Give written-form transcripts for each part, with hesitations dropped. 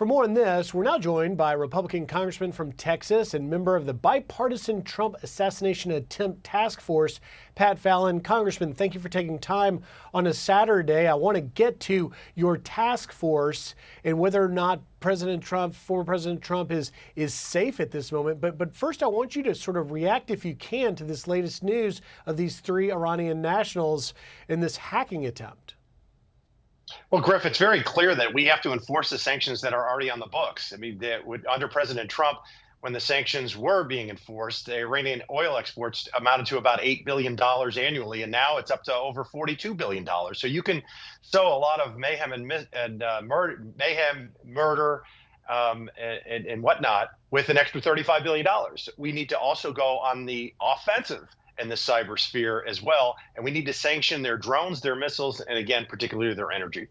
For more on this, we're now joined by Republican Congressman from Texas and member of the bipartisan Trump assassination attempt task force, Pat Fallon. Congressman, thank you for taking time on a Saturday. I want to get to your task force and whether or not former President Trump is safe at this moment. But first, I want you to sort of react, if you can, to this latest news of these 3 Iranian nationals in this hacking attempt. Well, Griff, it's very clear that we have to enforce the sanctions that are already on the books. I mean, under President Trump, when the sanctions were being enforced, the Iranian oil exports amounted to about $8 billion annually, and now it's up to over $42 billion. So you can sow a lot of mayhem and murder, and whatnot with an extra $35 billion. We need to also go on the offensive in the cyber sphere as well. And we need to sanction their drones, their missiles, and again, particularly their energy.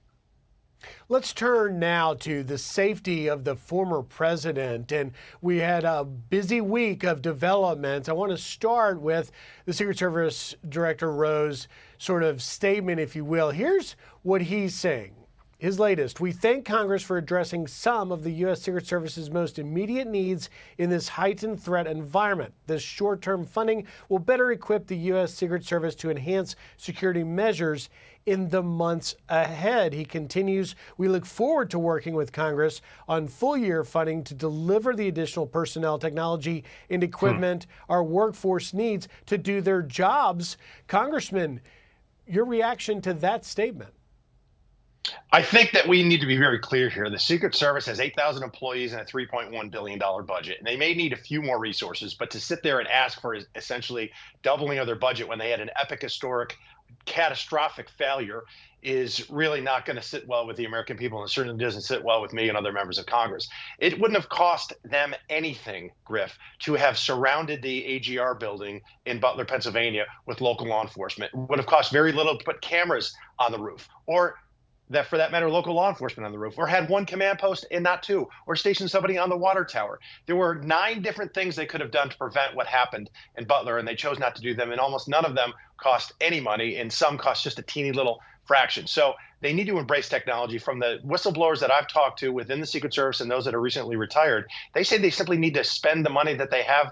Let's turn now to the safety of the former president. And we had a busy week of developments. I want to start with the Secret Service Director Rowe's sort of statement, if you will. Here's what he's saying. His latest: we thank Congress for addressing some of the U.S. Secret Service's most immediate needs in this heightened threat environment. This short-term funding will better equip the U.S. Secret Service to enhance security measures in the months ahead. He continues, we look forward to working with Congress on full-year funding to deliver the additional personnel, technology, and equipment our workforce needs to do their jobs. Congressman, your reaction to that statement? I think that we need to be very clear here. The Secret Service has 8,000 employees and a $3.1 billion budget. And they may need a few more resources, but to sit there and ask for essentially doubling of their budget when they had an epic, historic, catastrophic failure is really not going to sit well with the American people, and certainly doesn't sit well with me and other members of Congress. It wouldn't have cost them anything, Griff, to have surrounded the AGR building in Butler, Pennsylvania with local law enforcement. It would have cost very little to put cameras on the roof, or that, for that matter, local law enforcement on the roof, or had one command post and not 2, or stationed somebody on the water tower. There were 9 different things they could have done to prevent what happened in Butler, and they chose not to do them, and almost none of them cost any money, and some cost just a teeny little fraction. So they need to embrace technology. From the whistleblowers that I've talked to within the Secret Service and those that are recently retired, they say they simply need to spend the money that they have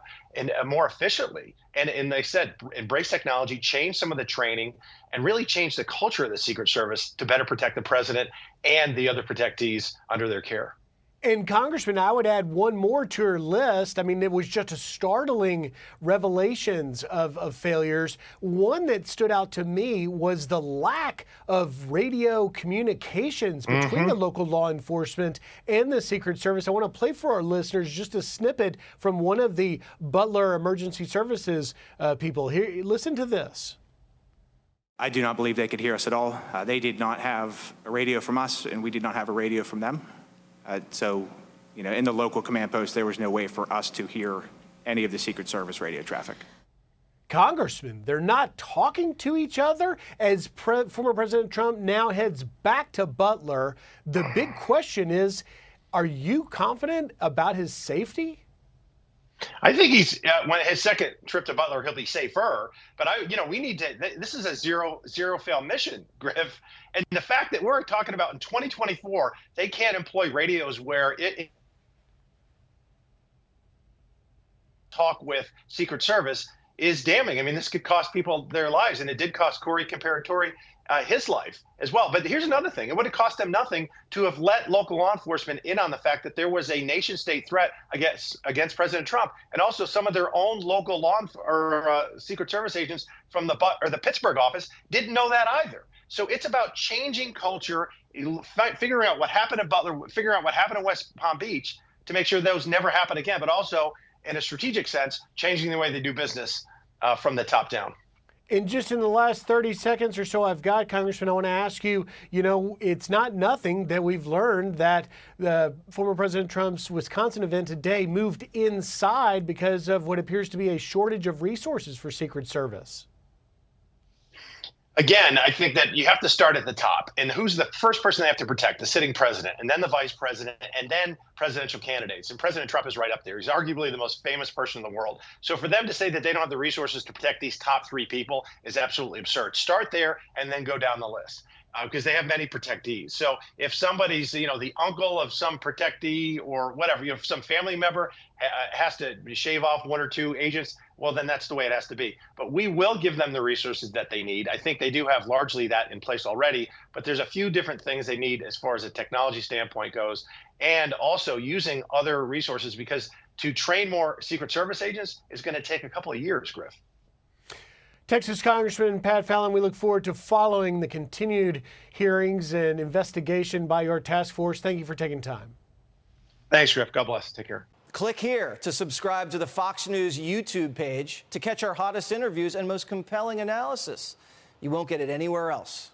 more efficiently. And they said, embrace technology, change some of the training, and really change the culture of the Secret Service to better protect the president and the other protectees under their care. And Congressman, I would add one more to your list. I mean, it was just a startling revelations of failures. One that stood out to me was the lack of radio communications between the local law enforcement and the Secret Service. I want to play for our listeners just a snippet from one of the Butler Emergency Services people. Here, listen to this. I do not believe they could hear us at all. They did not have a radio from us, and we did not have a radio from them. So, in the local command post, there was no way for us to hear any of the Secret Service radio traffic. Congressman, they're not talking to each other as former President Trump now heads back to Butler. The big question is, are you confident about his safety? I think he's when his second trip to Butler, he'll be safer. But we need to. This is a zero fail mission, Griff. And the fact that we're talking about in 2024, they can't employ radios where it talk with Secret Service is damning. I mean, this could cost people their lives, and it did cost Corey Comparatori his life as well. But here's another thing. It would have cost them nothing to have let local law enforcement in on the fact that there was a nation state threat against President Trump, and also some of their own local Secret Service agents from the Pittsburgh office didn't know that either. So it's about changing culture, figuring out what happened in Butler, figuring out what happened in West Palm Beach to make sure those never happen again, but also in a strategic sense, changing the way they do business from the top down. And just in the last 30 seconds or so I've got, Congressman, I want to ask you, it's not nothing that we've learned that the former President Trump's Wisconsin event today moved inside because of what appears to be a shortage of resources for Secret Service. Again, I think that you have to start at the top. And who's the first person they have to protect? The sitting president, and then the vice president, and then presidential candidates. And President Trump is right up there. He's arguably the most famous person in the world. So for them to say that they don't have the resources to protect these top 3 people is absolutely absurd. Start there and then go down the list. because they have many protectees. So if somebody's, the uncle of some protectee or whatever, if some family member has to shave off one or two agents, well, then that's the way it has to be. But we will give them the resources that they need. I think they do have largely that in place already, but there's a few different things they need as far as a technology standpoint goes, and also using other resources, because to train more Secret Service agents is going to take a couple of years, Griff. Texas Congressman Pat Fallon, we look forward to following the continued hearings and investigation by your task force. Thank you for taking time. Thanks, Griff. God bless. Take care. Click here to subscribe to the Fox News YouTube page to catch our hottest interviews and most compelling analysis. You won't get it anywhere else.